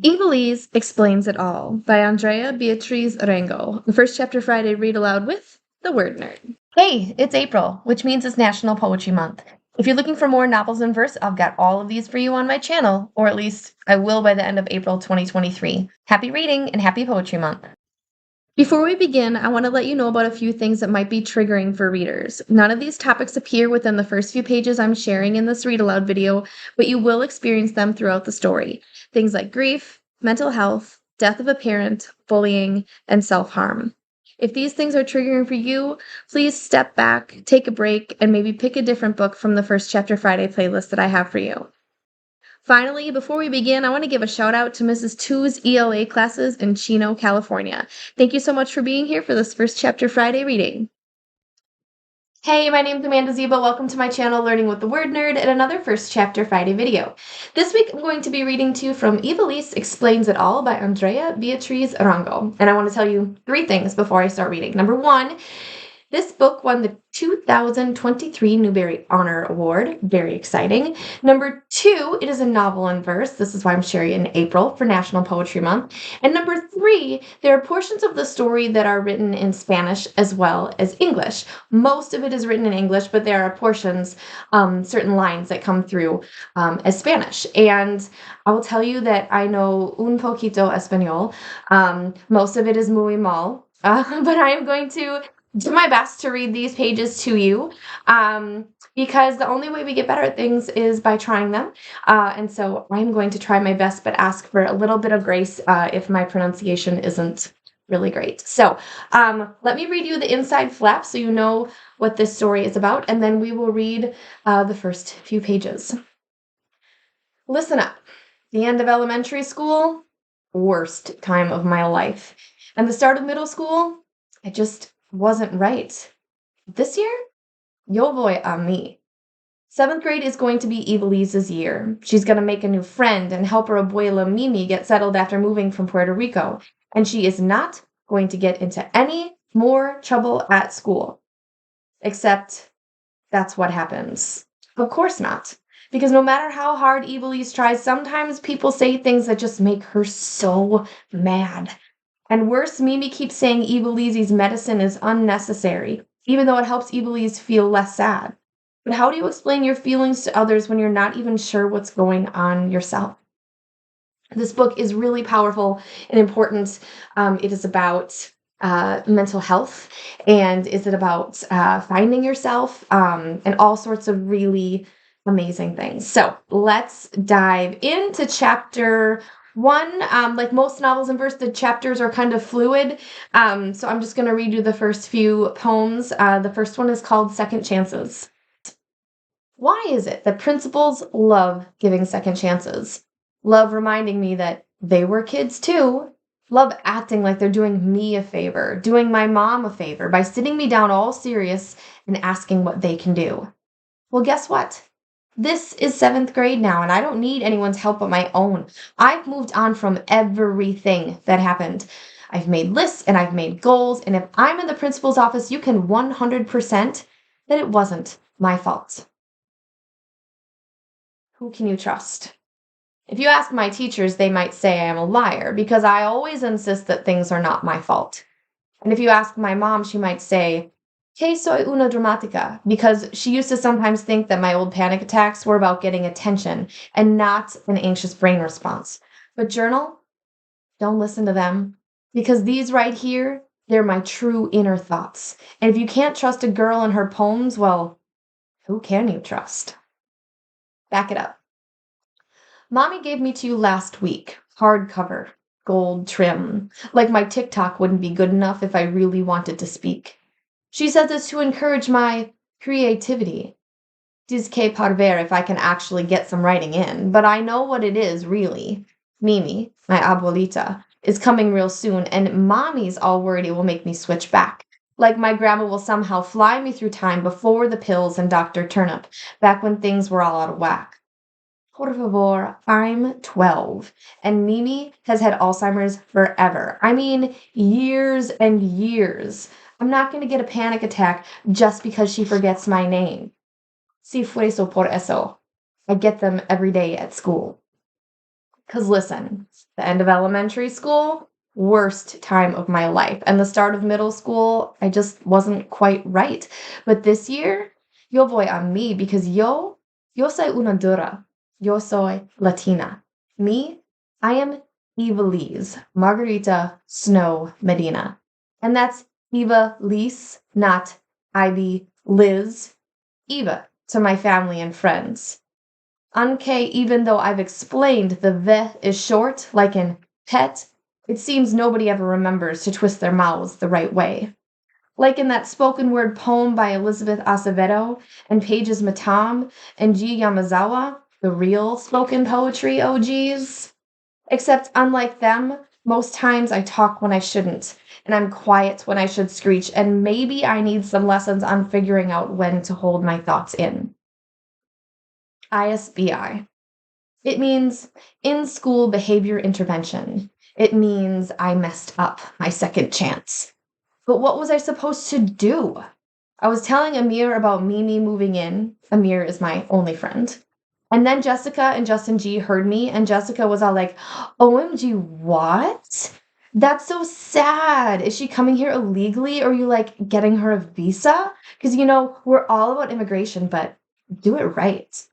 Iveliz Explains It All by Andrea Beatriz Arango. The first chapter Friday read aloud with The Word Nerd. Hey, it's April, which means it's National Poetry Month. If you're looking for more novels in verse, I've got all of these for you on my channel, or at least I will by the end of April 2023. Happy reading and happy Poetry Month. Before we begin, I want to let you know about a few things that might be triggering for readers. None of these topics appear within the first few pages I'm sharing in this read aloud video, but you will experience them throughout the story. Things like grief, mental health, death of a parent, bullying, and self-harm. If these things are triggering for you, please step back, take a break, and maybe pick a different book from the First Chapter Friday playlist that I have for you. Finally, before we begin, I want to give a shout out to Mrs. Tu's ELA classes in Chino, California. Thank you so much for being here for this First Chapter Friday reading. Hey, my name's Amanda Zieba. Welcome to my channel, Learning with the Word Nerd, and another First Chapter Friday video. This week, I'm going to be reading to you from Iveliz Explains It All by Andrea Beatriz Arango. And I want to tell you 3 things before I start reading. Number 1, this book won the 2023 Newbery Honor Award. Very exciting. Number 2, it is a novel in verse. This is why I'm sharing it in April for National Poetry Month. And number 3, there are portions of the story that are written in Spanish as well as English. Most of it is written in English, but there are portions, certain lines that come through as Spanish. And I will tell you that I know un poquito español. Most of it is muy mal, but I am going to do my best to read these pages to you because the only way we get better at things is by trying them. And so I'm going to try my best, but ask for a little bit of grace if my pronunciation isn't really great. So let me read you the inside flap so you know what this story is about, and then we will read the first few pages. Listen up. The end of elementary school, worst time of my life. And the start of middle school, I just wasn't right. This year, yo voy a mí. 7th grade is going to be Iveliz's year. She's going to make a new friend and help her abuela Mimi get settled after moving from Puerto Rico. And she is not going to get into any more trouble at school. Except that's what happens. Of course not. Because no matter how hard Iveliz tries, sometimes people say things that just make her so mad. And worse, Mimi keeps saying Iveliz's medicine is unnecessary, even though it helps Iveliz feel less sad. But how do you explain your feelings to others when you're not even sure what's going on yourself? This book is really powerful and important. It is about mental health, and is it about finding yourself, and all sorts of really amazing things. So let's dive into chapter 1. Like most novels in verse, the chapters are kind of fluid. So I'm just going to read you the first few poems. The first one is called Second Chances. Why is it that principals love giving second chances? Love reminding me that they were kids too. Love acting like they're doing me a favor, doing my mom a favor by sitting me down all serious and asking what they can do. Well, guess what? This is 7th grade now, and I don't need anyone's help but my own. I've moved on from everything that happened. I've made lists and I've made goals, and if I'm in the principal's office, you can 100% that it wasn't my fault. Who can you trust? If you ask my teachers, they might say I am a liar because I always insist that things are not my fault. And if you ask my mom, she might say, que soy una dramática, because she used to sometimes think that my old panic attacks were about getting attention and not an anxious brain response. But journal, don't listen to them, because these right here, they're my true inner thoughts. And if you can't trust a girl and her poems, well, who can you trust? Back it up. Mommy gave me to you last week, hardcover, gold trim, like my TikTok wouldn't be good enough if I really wanted to speak. She said this to encourage my creativity. Diz que parver if I can actually get some writing in, but I know what it is, really. Mimi, my abuelita, is coming real soon, and Mommy's all worried it will make me switch back. Like my grandma will somehow fly me through time before the pills and Dr. Turnip, back when things were all out of whack. Por favor, I'm 12, and Mimi has had Alzheimer's forever. I mean, years and years. I'm not going to get a panic attack just because she forgets my name. Si fueso por eso. I get them every day at school. Because listen, the end of elementary school, worst time of my life. And the start of middle school, I just wasn't quite right. But this year, yo voy a mí because yo soy una dura. Yo soy Latina. Me, I am Iveliz, Margarita Snow Medina. And that's Iveliz, not Ivy Liz. Eva to my family and friends. Anke, even though I've explained the V is short, like in pet, it seems nobody ever remembers to twist their mouths the right way. Like in that spoken word poem by Elizabeth Acevedo and Pages Matam and G. Yamazawa, the real spoken poetry OGs. Except unlike them, most times I talk when I shouldn't, and I'm quiet when I should screech, and maybe I need some lessons on figuring out when to hold my thoughts in. ISBI. It means in school behavior intervention. It means I messed up my second chance. But what was I supposed to do? I was telling Amir about Mimi moving in. Amir is my only friend. And then Jessica and Justin G heard me, and Jessica was all like, OMG, what? That's so sad. Is she coming here illegally, or are you like getting her a visa? Because, we're all about immigration, but do it right.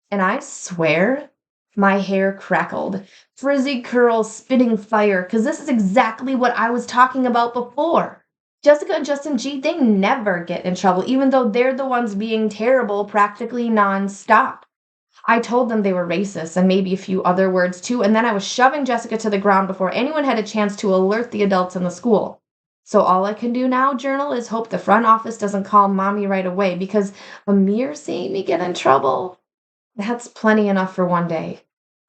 And I swear, my hair crackled. Frizzy curls spitting fire, because this is exactly what I was talking about before. Jessica and Justin G, they never get in trouble, even though they're the ones being terrible practically nonstop. I told them they were racist and maybe a few other words too, and then I was shoving Jessica to the ground before anyone had a chance to alert the adults in the school. So all I can do now, Journal, is hope the front office doesn't call mommy right away, because Amir seeing me get in trouble, that's plenty enough for one day.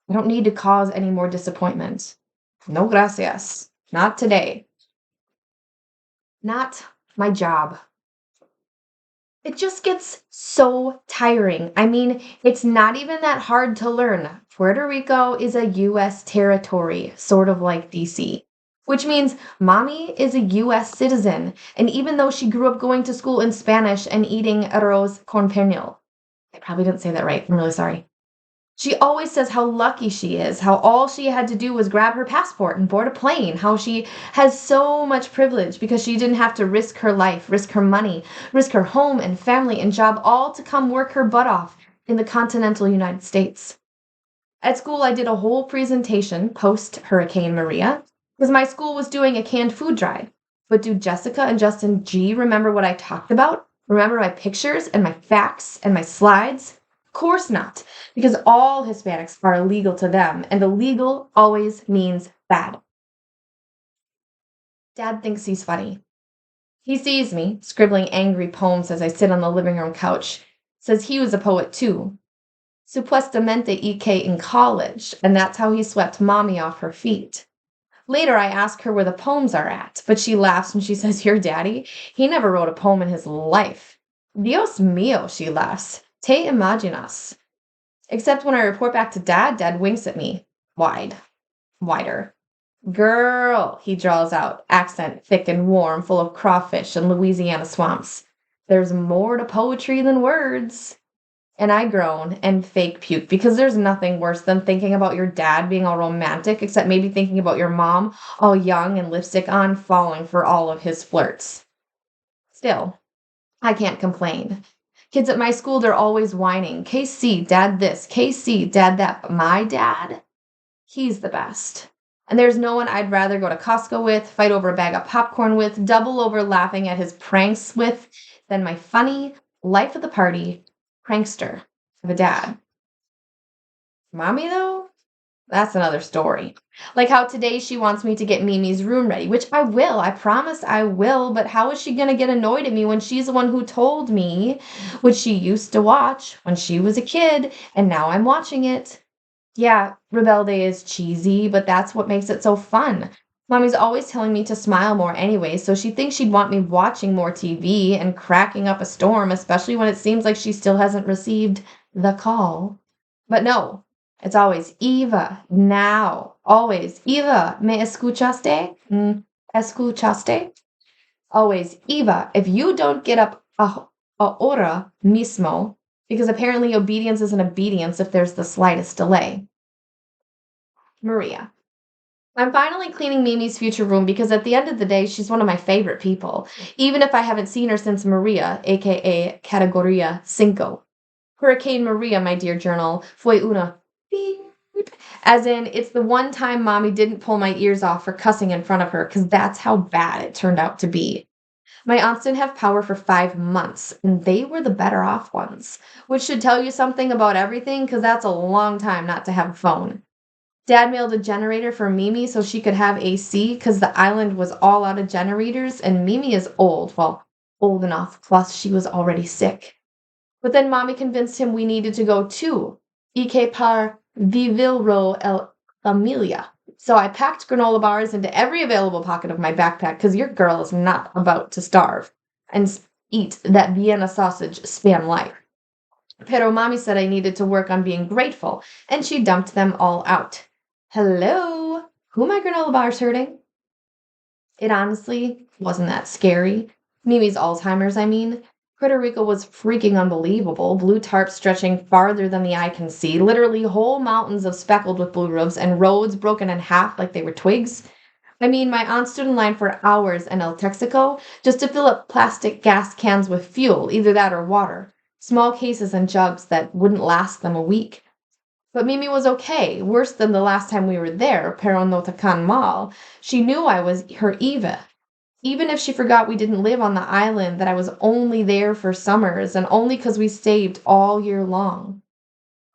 I don't need to cause any more disappointment. No gracias. Not today. Not my job. It just gets so tiring. I mean, it's not even that hard to learn. Puerto Rico is a U.S. territory, sort of like D.C., which means mommy is a U.S. citizen. And even though she grew up going to school in Spanish and eating arroz con pernil, I probably didn't say that right. I'm really sorry. She always says how lucky she is, how all she had to do was grab her passport and board a plane, how she has so much privilege because she didn't have to risk her life, risk her money, risk her home and family and job, all to come work her butt off in the continental United States. At school, I did a whole presentation post-Hurricane Maria because my school was doing a canned food drive. But do Jessica and Justin G remember what I talked about? Remember my pictures and my facts and my slides? Of course not, because all Hispanics are illegal to them, and illegal always means bad. Dad thinks he's funny. He sees me scribbling angry poems as I sit on the living room couch, says he was a poet too. Supuestamente EK in college, and that's how he swept mommy off her feet. Later, I ask her where the poems are at, but she laughs and she says, your daddy, he never wrote a poem in his life. Dios mío, she laughs. Te imaginas. Except when I report back to Dad, Dad winks at me. Wider. Girl, he draws out, accent thick and warm, full of crawfish and Louisiana swamps. There's more to poetry than words. And I groan and fake puke because there's nothing worse than thinking about your dad being all romantic, except maybe thinking about your mom all young and lipstick on, falling for all of his flirts. Still, I can't complain. Kids at my school, they're always whining. KC, dad this. KC, dad that. But my dad, he's the best. And there's no one I'd rather go to Costco with, fight over a bag of popcorn with, double over laughing at his pranks with, than my funny, life of the party, prankster of a dad. Mommy, though? That's another story. Like how today she wants me to get Mimi's room ready, which I will. I promise I will. But how is she going to get annoyed at me when she's the one who told me what she used to watch when she was a kid, and now I'm watching it? Yeah, Rebel Day is cheesy, but that's what makes it so fun. Mommy's always telling me to smile more anyway, so she thinks she'd want me watching more TV and cracking up a storm, especially when it seems like she still hasn't received the call. But no. It's always, Eva, now. Always, Eva, ¿me escuchaste? ¿Escuchaste? Always, Eva, if you don't get up ahora mismo, because apparently obedience isn't obedience if there's the slightest delay. Maria. I'm finally cleaning Mimi's future room because at the end of the day, she's one of my favorite people, even if I haven't seen her since Maria, aka Categoria Cinco. Hurricane Maria, my dear journal, fue una beep. As in, it's the one time mommy didn't pull my ears off for cussing in front of her, because that's how bad it turned out to be. My aunts didn't have power for 5 months, and they were the better off ones, which should tell you something about everything, because that's a long time not to have a phone. Dad mailed a generator for Mimi so she could have AC, because the island was all out of generators, and Mimi is old, well, old enough, plus she was already sick. But then mommy convinced him we needed to go too. Ike par vivilro el familia. So I packed granola bars into every available pocket of my backpack because your girl is not about to starve and eat that Vienna sausage spam life. Pero mommy said I needed to work on being grateful, and she dumped them all out. Hello? Who my granola bars hurting? It honestly wasn't that scary. Mimi's Alzheimer's, I mean. Puerto Rico was freaking unbelievable. Blue tarps stretching farther than the eye can see, literally whole mountains of speckled with blue roofs, and roads broken in half like they were twigs. I mean, my aunt stood in line for hours in El Texaco just to fill up plastic gas cans with fuel, either that or water. Small cases and jugs that wouldn't last them a week. But Mimi was okay, worse than the last time we were there, pero no tan mal. She knew I was her Eva. Even if she forgot we didn't live on the island, that I was only there for summers and only because we saved all year long.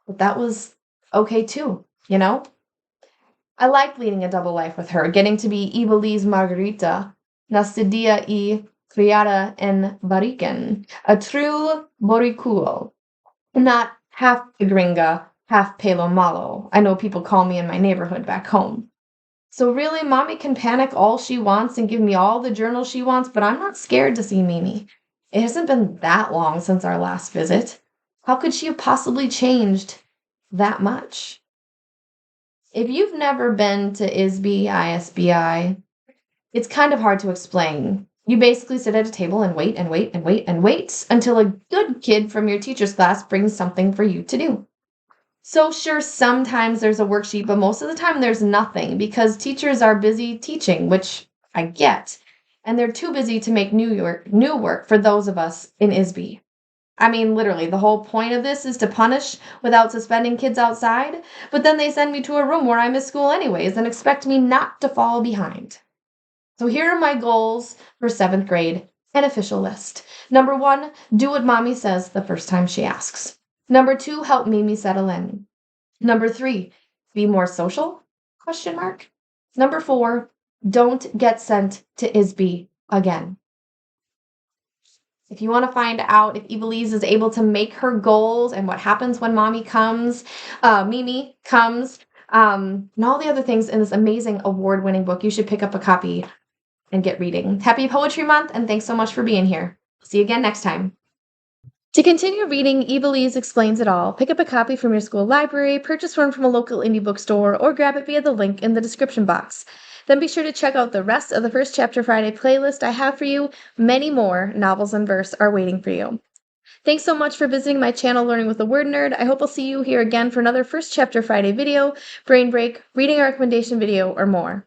But that was okay too, you know? I liked leading a double life with her, getting to be Iveliz Margarita, nacida y criada en Bariken, a true boricuo, not half gringa, half pelo malo. I know people call me in my neighborhood back home. So really, mommy can panic all she wants and give me all the journals she wants, but I'm not scared to see Mimi. It hasn't been that long since our last visit. How could she have possibly changed that much? If you've never been to ISBI, it's kind of hard to explain. You basically sit at a table and wait and wait and wait and wait until a good kid from your teacher's class brings something for you to do. So sure, sometimes there's a worksheet, but most of the time there's nothing because teachers are busy teaching, which I get, and they're too busy to make new work for those of us in ISB. I mean, literally, the whole point of this is to punish without suspending kids outside, but then they send me to a room where I miss school anyways and expect me not to fall behind. So here are my goals for 7th grade, an official list. Number 1, do what mommy says the first time she asks. Number 2, help Mimi settle in. Number 3, be more social? Question mark. Number 4, don't get sent to ISB again. If you want to find out if Iveliz is able to make her goals and what happens when Mimi comes, and all the other things in this amazing award-winning book, you should pick up a copy and get reading. Happy Poetry Month, and thanks so much for being here. See you again next time. To continue reading Iveliz Explains It All, pick up a copy from your school library, purchase one from a local indie bookstore, or grab it via the link in the description box. Then be sure to check out the rest of the First Chapter Friday playlist I have for you. Many more novels and verse are waiting for you. Thanks so much for visiting my channel, Learning with the Word Nerd. I hope I'll see you here again for another First Chapter Friday video, brain break, reading a recommendation video, or more.